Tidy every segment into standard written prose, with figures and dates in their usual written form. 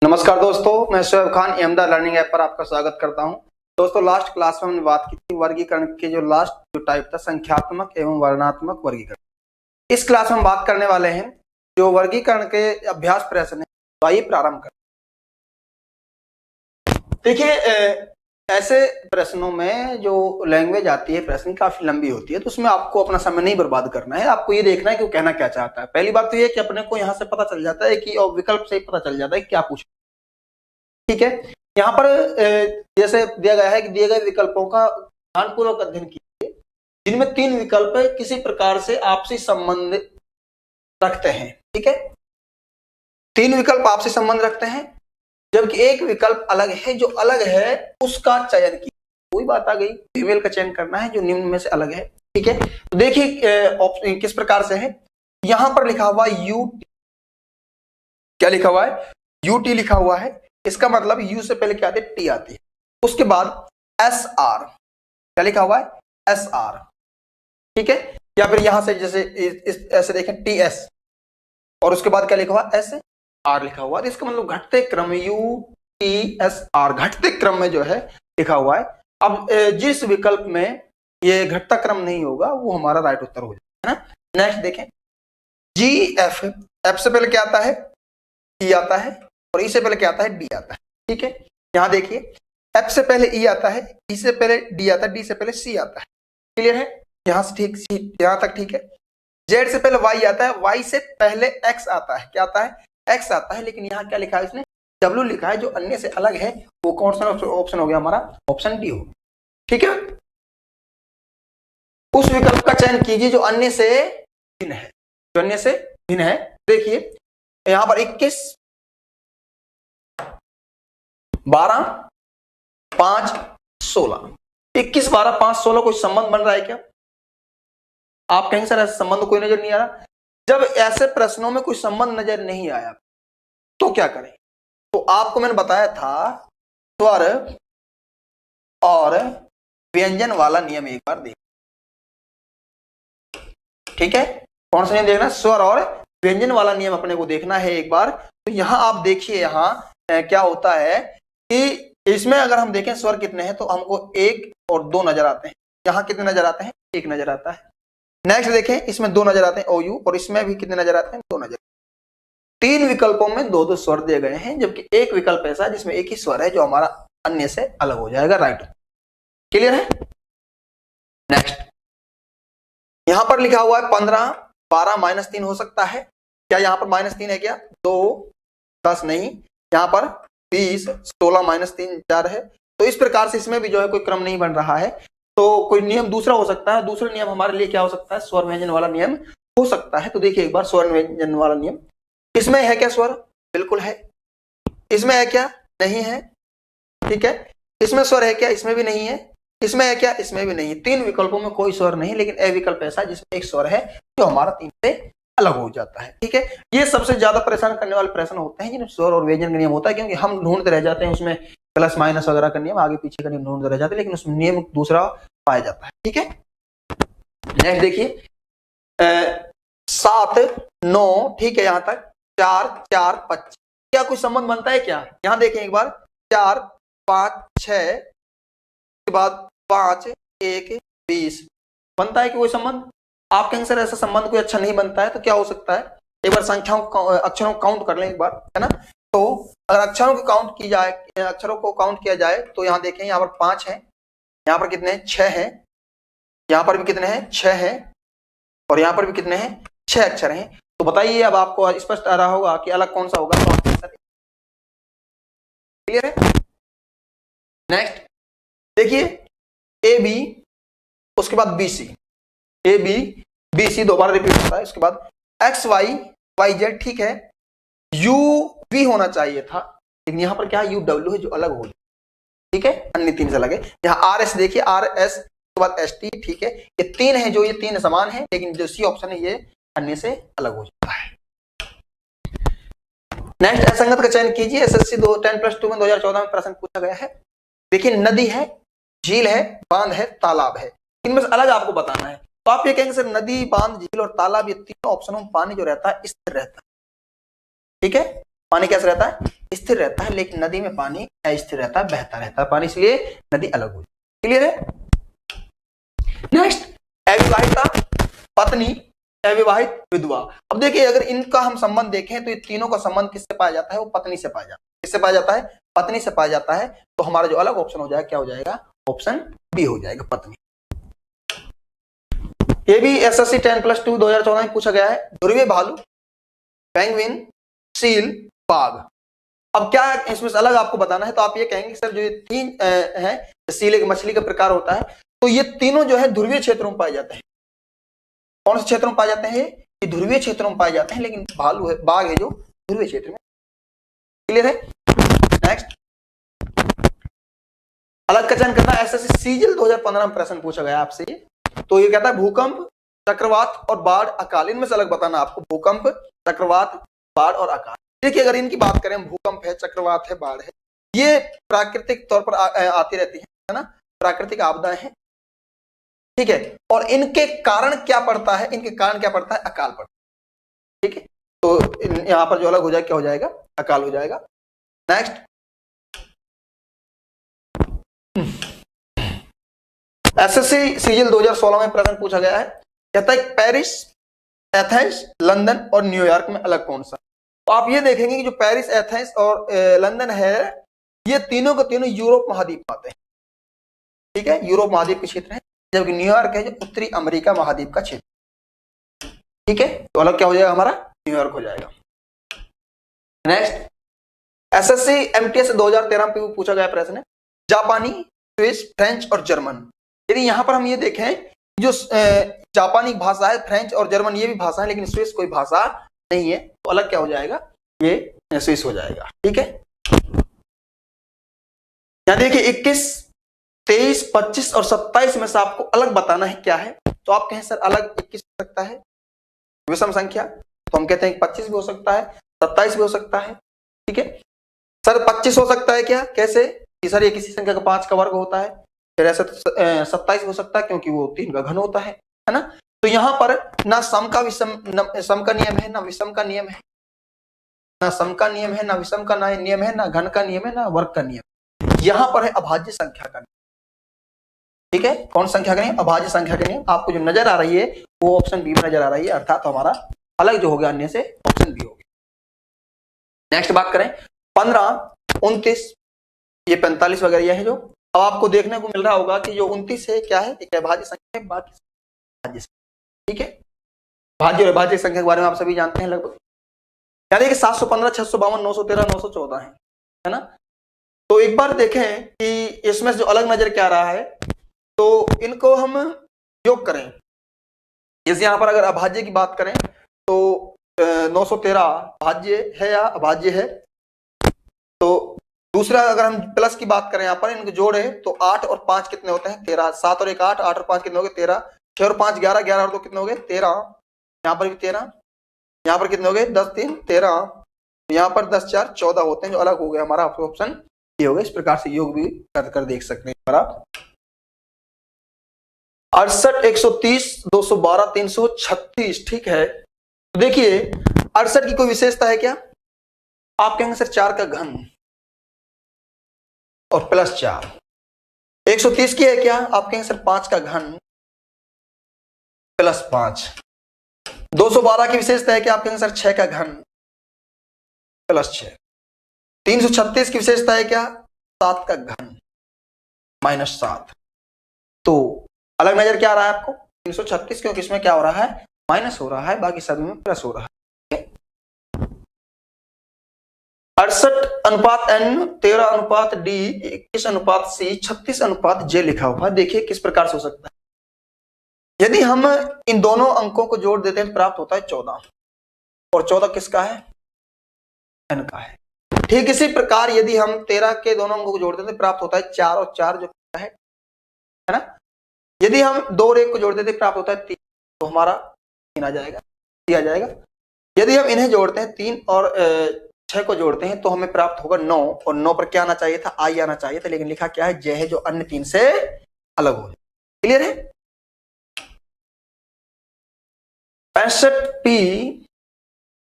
नमस्कार दोस्तों, मैं शोएब खान अहमदा लर्निंग ऐप पर आपका स्वागत करता हूं। दोस्तों, लास्ट क्लास में हमने बात की थी वर्गीकरण के जो टाइप था, संख्यात्मक एवं वर्णनात्मक वर्गीकरण। इस क्लास में हम बात करने वाले हैं जो वर्गीकरण के अभ्यास प्रश्न है। तो आइए प्रारंभ करें। देखिए, ऐसे प्रश्नों में जो लैंग्वेज आती है प्रश्न काफी लंबी होती है, तो उसमें आपको अपना समय नहीं बर्बाद करना है। आपको ये देखना है कि वो कहना क्या चाहता है। पहली बात तो ये कि अपने को यहाँ से पता चल जाता है कि, और विकल्प से ही पता चल जाता है क्या पूछ, ठीक है। यहाँ पर जैसे दिया गया है कि दिए गए विकल्पों का ध्यानपूर्वक अध्ययन कीजिए, जिनमें 3 विकल्प किसी प्रकार से आपसी संबंध रखते हैं। ठीक है, 3 विकल्प आपसी संबंध रखते हैं, जबकि एक विकल्प अलग है। जो अलग है उसका चयन कीजिए। कोई बात आ गई, फीमेल का चयन करना है जो निम्न में से अलग है। ठीक है, तो देखिए किस प्रकार से है। यहां पर लिखा हुआ यू, क्या लिखा हुआ है? यूटी लिखा हुआ है। इसका मतलब यू से पहले क्या आती है? टी आती है। उसके बाद एस आर, क्या लिखा हुआ है? S R. ठीक है, या फिर यहां से जैसे ऐसे देखें टी एस, और उसके बाद क्या लिखा हुआ? एस आर लिखा हुआ है। इसका मतलब घटते क्रम यू टी एस आर, घटते क्रम में जो है लिखा हुआ है। अब जिस विकल्प में ये घटता क्रम नहीं होगा वो हमारा राइट उत्तर हो जाएगा, है ना। नेक्स्ट देखें, जी एफ, एफ से पहले क्या आता है? ई आता है, और ई से पहले क्या आता है? डी आता है। ठीक है, यहां देखिए, एफ से पहले ई आता है, ई से पहले डी आता है, डी से पहले सी आता है। क्लियर है? यहां से ठीक, यहां तक ठीक है। जेड से पहले वाई आता है, वाई से पहले एक्स आता है। क्या आता है? एक्स आता है। लेकिन यहां क्या लिखा है इसने? डब्ल्यू लिखा है, जो अन्य से अलग है। वो कौन सा ऑप्शन हो गया हमारा? ऑप्शन डी हो। ठीक है, उस विकल्प का चयन कीजिए जो अन्य से भिन्न है, जो अन्य से भिन्न है। देखिए यहां पर 21, 12, 5, 16, 21, 12, 5, 16 कोई संबंध बन रहा है क्या? आप कहेंगे सर ऐसा संबंध कोई नजर नहीं आ रहा। जब ऐसे प्रश्नों में कोई संबंध नजर नहीं आया तो क्या करें? तो आपको मैंने बताया था स्वर और व्यंजन वाला नियम एक बार देख। ठीक है, कौन सा नियम देखना? स्वर और व्यंजन वाला नियम अपने को देखना है एक बार। तो यहां आप देखिए, यहां क्या होता है कि इसमें अगर हम देखें स्वर कितने हैं तो हमको 1 और 2 नजर आते हैं। यहां कितने नजर आते हैं? 1 नजर आता है। नेक्स्ट देखें, इसमें 2 नजर आते हैं ओ यू, और इसमें भी कितने नजर आते हैं? 2 नजर। 3 विकल्पों में 2-2 स्वर दिए गए हैं, जबकि एक विकल्प ऐसा है जिसमें एक ही स्वर है जो हमारा अन्य से अलग हो जाएगा। राइट, क्लियर है? नेक्स्ट, यहां पर लिखा हुआ है 15, 12 -3 हो सकता है क्या? यहां पर -3 है क्या? 2, 10 नहीं। यहां पर 20, 16 -3 4 है। तो इस प्रकार से इसमें भी जो है कोई क्रम नहीं बन रहा है। तो कोई नियम दूसरा हो सकता है। दूसरा नियम हमारे लिए क्या हो सकता है? स्वर व्यंजन वाला नियम हो सकता है। तो देखिए एक बार स्वर व्यंजन वाला नियम, इसमें है क्या स्वर? बिल्कुल है। इसमें है क्या? नहीं है। ठीक है, इसमें स्वर है क्या? इसमें भी नहीं है। इसमें है क्या? इसमें भी नहीं है। 3 विकल्पों में कोई स्वर नहीं, लेकिन ए विकल्प ऐसा जिसमें एक स्वर है जो हमारा 3 से अलग हो जाता है। ठीक है, ये सबसे ज्यादा परेशान करने वाले प्रश्न होते हैं जिनमें स्वर और व्यंजन का नियम होता है, क्योंकि हम ढूंढते रह जाते हैं उसमें प्लस माइनस वगैरह का नियम, आगे पीछे का नियम ढूंढते रह जाते हैं, लेकिन उसमें नियम दूसरा पाया जाता है। ठीक है, नेक्स्ट देखिए 7, 9, ठीक है यहां तक 4, 4, 25, क्या कोई संबंध बनता है क्या? यहां देखें एक बार, 4, 5, 6 के बाद 5, 1, 20 बनता है कि कोई संबंध? आप कहेंगे सर ऐसा संबंध कोई अच्छा नहीं बनता है, तो क्या हो सकता है? एक बार संख्याओं अक्षरों को काउंट कर लें एक बार, है ना। तो अगर अक्षरों को काउंट की जाए, अक्षरों को काउंट किया जाए, तो यहाँ देखें यहाँ पर 5 है, यहाँ पर कितने हैं? 6 है, यहाँ पर भी कितने हैं? 6 है, और यहाँ पर भी कितने हैं? 6 अक्षर हैं। तो बताइए, अब आपको स्पष्ट आ रहा होगा कि अलग कौन सा होगा। तो क्लियर है? नेक्स्ट देखिए ए बी, उसके बाद B C, A B B C दोबारा रिपीट होता है। उसके बाद एक्स वाई वाई जेड, ठीक है। यू वी होना चाहिए था, लेकिन यहां पर क्या है? यू डब्ल्यू है जो अलग हो जाए। ठीक है, अन्य 3 से अलग है। यहाँ आर एस देखिए, आर एस के बाद एस टी, ठीक है। ये 3 है जो, ये 3 समान है, लेकिन जो सी ऑप्शन है ये अन्य से अलग हो जाता है। नेक्स्ट, असंगत का चयन कीजिए। एसएससी 10+2 में 2014 में प्रश्न पूछा गया है। देखिए नदी है, झील है, बांध है, तालाब है, इनमें से अलग आपको बताना है। तो आप ये कहेंगे सर नदी, बांध, झील और तालाब, ये तीनों ऑप्शनों में पानी जो रहता है स्थिर रहता है। ठीक है, पानी कैसे रहता है, स्थिर रहता है, लेकिन नदी में पानी अस्थिर रहता है, बहता रहता है पानी, इसलिए नदी अलग हो जाती है। क्लियर है। नेक्स्ट, अविवाहिता, पत्नी, अविवाहित, विधवा। अब देखिए अगर इनका हम संबंध देखें तो ये तीनों का संबंध किससे पाया जाता है, वो पत्नी से पाया जाता है। किससे पाया जाता है, पत्नी से पाया जाता है। तो हमारा जो अलग ऑप्शन हो जाएगा क्या हो जाएगा, ऑप्शन बी हो जाएगा, पत्नी। ये भी एसएससी 10+2 2014 में पूछा गया है। ध्रुवीय भालू, पेंगुइन, सील, बाघ। अब क्या इसमें अलग आपको बताना है, तो आप ये कहेंगे सर जो ये तीन है, सील एक मछली का प्रकार होता है, तो ये तीनों जो है ध्रुवीय क्षेत्रों में पाए जाते हैं। कौन से क्षेत्रों में पाए जाते हैं, ये ध्रुवीय क्षेत्रों में पाए जाते हैं, लेकिन भालू है, बाघ है जो ध्रुवीय क्षेत्र में। क्लियर है। नेक्स्ट, अलग का चयन करना। एसएससी सीजीएल 2015 में प्रश्न पूछा गया आपसे, तो ये कहता है भूकंप, चक्रवात और बाढ़, अकाल, इनमें से अलग बताना आपको। भूकंप, चक्रवात, बाढ़ और अकाल। देखिए अगर इनकी बात करें, भूकंप है, चक्रवात है, बाढ़ है, ये प्राकृतिक तौर पर आती रहती है ना, प्राकृतिक आपदाएं हैं। ठीक है, और इनके कारण क्या पड़ता है, इनके कारण क्या पड़ता है, अकाल पड़ता है। ठीक है, तो यहां पर जो अलग हो जाएगा क्या हो जाएगा, अकाल हो जाएगा। नेक्स्ट, एसएससी सीजीएल 2016 में प्रश्न पूछा गया है, कहता है पेरिस, एथेंस, लंदन और न्यूयॉर्क में अलग कौन सा। तो आप ये देखेंगे कि जो पेरिस, एथेंस और लंदन है, ये तीनों के तीनों यूरोप महाद्वीप में आते हैं। ठीक है, यूरोप महाद्वीप के क्षेत्र है, जबकि न्यूयॉर्क है जो उत्तरी अमेरिका महाद्वीप का क्षेत्र। ठीक है, तो अलग क्या हो जाएगा हमारा, न्यूयॉर्क हो जाएगा। नेक्स्ट, एसएससी एमटीएस 2013 में पूछा गया प्रश्न है, जापानी, स्विस, फ्रेंच और जर्मन। यदि यहां पर हम ये देखें, जो जापानी भाषा है, फ्रेंच और जर्मन ये भी भाषा है, लेकिन स्विस कोई भाषा नहीं है, तो अलग क्या हो जाएगा, ये स्विस हो जाएगा। ठीक है, यहां देखिए 21, 23, 25 और 27 में से आपको अलग बताना है क्या है। तो आप कहें सर अलग 21 हो सकता है, विषम संख्या, तो हम कहते हैं 25 भी हो सकता है, 27 भी हो सकता है। ठीक है सर, 25 हो सकता है क्या, कैसे कि सर ये किसी संख्या का 5 का वर्ग होता है। फिर ऐसे 27 हो सकता है क्योंकि वो 3 का घन होता है ना। तो यहां पर ना सम का विषम, सम का नियम है, ना विषम का नियम है, ना सम का नियम है, ना विषम का नियम है, ना घन का नियम है, ना वर्ग का नियम। यहां पर है अभाज्य संख्या का नियम। ठीक है, कौन संख्या का नियम, अभाज्य संख्या का नियम। आपको जो नजर आ रही है वो ऑप्शन बी में नजर आ रही है, अर्थात तो हमारा अलग जो हो गया अन्य से ऑप्शन बी हो गया। नेक्स्ट बात करें 15, 29, ये 45 वगैरह ये है जो अब आपको देखने को मिल रहा होगा कि जो 29 है क्या है, एक अभाज्य संख्या है, बाकी भाज्य संख्या। ठीक है, भाज्य और अभाज्य संख्या के बारे में आप सभी जानते हैं लगभग। यानी कि 715, 652, 913, 914 है ना। तो एक बार देखें कि इसमें से जो अलग नजर क्या आ रहा है, तो इनको हम योग करें। जैसे यहां पर अगर अभाज्य की बात करें तो 913 भाज्य है या अभाज्य है। तो दूसरा अगर हम प्लस की बात करें, यहां पर इनको जोड़े तो 8 और 5 कितने होते हैं, 13। 7 और 1 8, 8 और 5 कितने हो गए 13, 6 और 5 11, 11 और 2 कितने हो गए 13, यहाँ पर भी 13, यहाँ पर कितने हो गए 10 3 13, यहाँ पर 10 4 14 होते हैं, जो अलग हो गया हमारा ऑप्शन ये हो गया। इस प्रकार से योग भी कर देख सकते हैं आप। 68, 130, 212, 336। ठीक है, तो देखिए 68 की कोई विशेषता है क्या, आप कहेंगे सर 4 का घन और प्लस 4। 130 की है क्या, आप कहेंगे सर 5 का घन प्लस 5। 212 की विशेषता है क्या, आप कहेंगे सर 6 का घन प्लस 6। 336 की विशेषता है क्या, 7 का घन माइनस 7। तो अलग नजर क्या आ रहा है आपको, 336, क्योंकि इसमें क्या हो रहा है, माइनस हो रहा है, बाकी सभी में प्लस हो रहा है। 68:n, 13:d, 21:c, 36:j लिखा हुआ। देखिए किस प्रकार से हो सकता है। यदि हम इन दोनों अंकों को जोड़ देते हैं तो प्राप्त होता है 14, और 14 किसका है, n का है। ठीक इसी प्रकार यदि हम 13 के दोनों अंकों को जोड़ देते हैं प्राप्त होता है 4, और 4 जो है ना। यदि हम 2 और 1 को जोड़ देते प्राप्त होता है 3, तो हमारा 3 आ जाएगा, 3 आ जाएगा। यदि हम इन्हें जोड़ते हैं 3 और 6 को जोड़ते हैं तो हमें प्राप्त होगा 9, और 9 पर क्या आना चाहिए था, आई आना चाहिए था, लेकिन लिखा क्या है, j है, जो अन्य 3 से अलग हो जाए। क्लियर है। 65p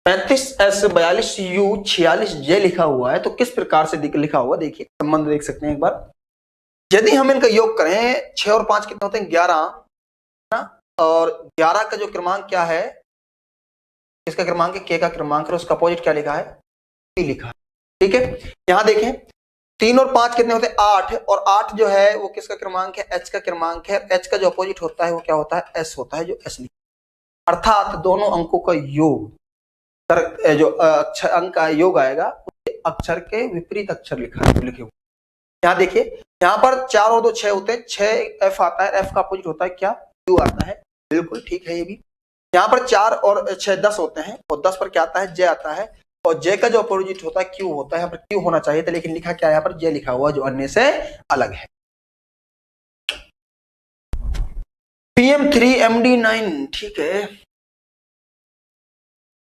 35S42U46J लिखा हुआ है, तो किस प्रकार से लिखा हुआ देखिए, संबंध देख सकते हैं एक बार। यदि हम इनका योग करें 6 और 5 कितने होते हैं 11 ना, और 11 का जो क्रमांक क्या है, इसका क्रमांक K का क्रमांक है, उसका अपोजिट क्या लिखा है P लिखा है। ठीक है, यहां देखें 3 और 5 कितने होते हैं 8, और 8 जो है वो किसका क्रमांक है H का क्रमांक है। H का जो अपोजिट होता है वो क्या होता है S होता है, जो S लिखा, अर्थात दोनों अंकों का योग, जो अक्षर अंक का योग आएगा उसके अक्षर के विपरीत अक्षर लिखे हुए। यहाँ देखिए, यहाँ पर 4 और 2 6 होते हैं, 6 F आता है, F का अपोजिट होता है क्या Q आता है, बिल्कुल ठीक है ये भी। यहाँ पर 4 और 6 10 होते हैं, और 10 पर क्या आता है J आता है, और J का जो अपोजिट होता है Q होता है। यहाँ पर Q होना चाहिए था, लेकिन लिखा क्या है यहाँ पर J लिखा हुआ, जो अन्य से अलग है। PM3MD9 ठीक है,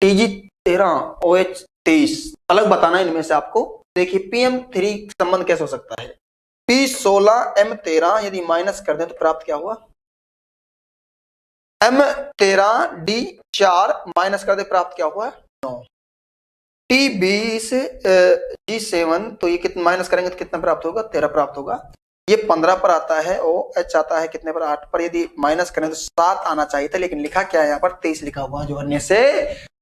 TG13 OH23 अलग बताना इनमें से आपको। देखिए PM3 संबंध कैसे हो सकता है, P16M13 यदि माइनस कर दें तो प्राप्त क्या हुआ M13D4 माइनस कर दे प्राप्त क्या हुआ 9, T20 G7 तो ये कितना माइनस करेंगे तो कितना प्राप्त होगा 13 प्राप्त होगा। ये 15 पर आता है, OH आता है कितने पर 8 पर, यदि माइनस करें तो 7 आना चाहिए था, लेकिन लिखा क्या है यहाँ पर 23 लिखा हुआ, जो अन्य से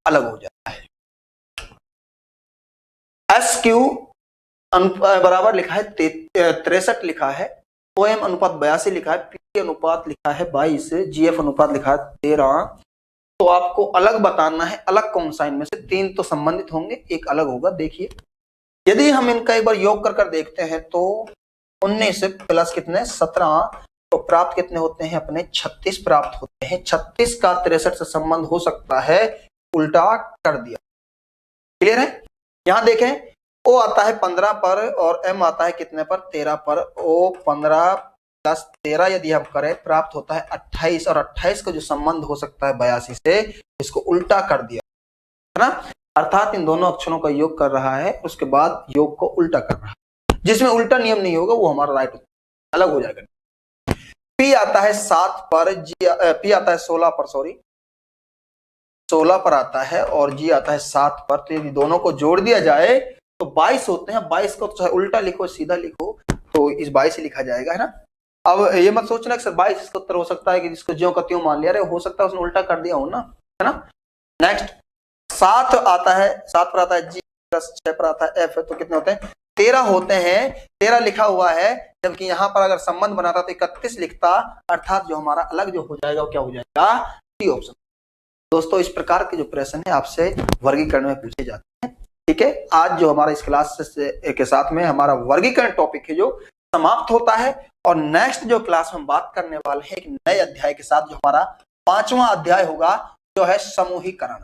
अलग हो जाता है। SQ बराबर लिखा है 63 लिखा है, OM अनुपात 82 लिखा है, P अनुपात लिखा है 22, GF अनुपात लिखा है 13। तो आपको अलग बताना है, अलग कौन सा इनमें से, 3 तो संबंधित होंगे, एक अलग होगा। देखिए यदि हम इनका एक बार योग कर देखते हैं तो 19 प्लस कितने 17, तो प्राप्त कितने होते हैं अपने 36 प्राप्त होते हैं। 36 का 63 से संबंध हो सकता है, उल्टा कर दिया, क्लियर है। यहां देखें O आता है 15 पर और M आता है कितने पर 13 पर, O 15 प्लस 13 यदि हम करें प्राप्त होता है 28, और 28 का जो संबंध हो सकता है 82 से, इसको उल्टा कर दिया है ना, अर्थात इन दोनों अक्षरों का योग कर रहा है, उसके बाद योग को उल्टा कर रहा है। जिसमें उल्टा नियम नहीं होगा वो हमारा राइट अलग हो जाएगा। P आता है 7 पर, P आता है 16 पर, 16 पर आता है, और G आता है 7 पर, तो यदि दोनों को जोड़ दिया जाए तो 22 होते हैं। 22 को तो चाहे उल्टा लिखो सीधा लिखो तो इस 22 से लिखा जाएगा, है ना। अब ये मत सोचना कि सर 22 इसका उत्तर हो सकता है कि जिसको ज्यों का त्यों मान लिया, हो सकता है उसने उल्टा कर दिया हो ना, है ना। नेक्स्ट 7 आता है, 7 पर आता है G प्लस 6 पर आता है F, तो कितने होते हैं 13 होते हैं। 13 लिखा हुआ है, जबकि यहाँ पर अगर संबंध बनाता तो 31 लिखता, अर्थात जो हमारा अलग जो हो जाएगा वो क्या हो जाएगा डी ऑप्शन। दोस्तों इस प्रकार के जो प्रश्न है आपसे वर्गीकरण में पूछे जाते हैं। ठीक है, आज जो हमारा इस क्लास के साथ में हमारा वर्गीकरण टॉपिक है जो समाप्त होता है, और नेक्स्ट जो क्लास में हम बात करने वाले हैं एक नए अध्याय के साथ, जो हमारा 5वां अध्याय होगा, जो है समूहीकरण।